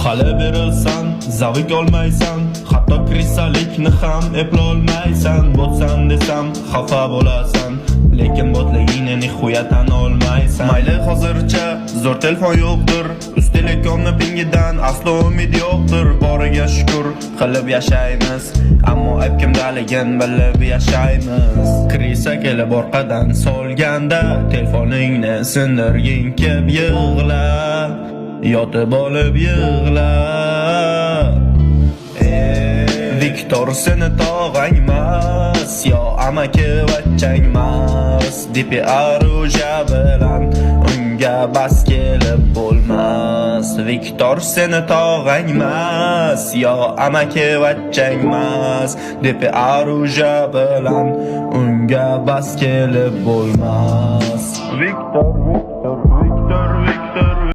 Hali berilsan, zavq olmaysan, hatto krisalikni ham eplolmaysan. Bo'tsan desam, xafa bo'lasan, lekin botligingni nihoya tan olmaysan. Mayli hozircha zo'r telefon yo'qdir, Uz Telekomni pingidan aslo umid yo'qdir. Boriga shukr qilib yashaymiz, ammo ayb kimdaligin bilib yashaymiz. Krisa kelib orqadan solganda, telefoningni sindirging kelib yig'la, yotib olib yig'la. Viktor seni tog'angmas, yo amaki vachchangmas. Dipi aruja bilan unga bas kelib bo'lmas. Viktor seni tog'angmas, yo amaki vachchangmas. Dipi aruja bilan unga bas kelib bo'lmas. Viktor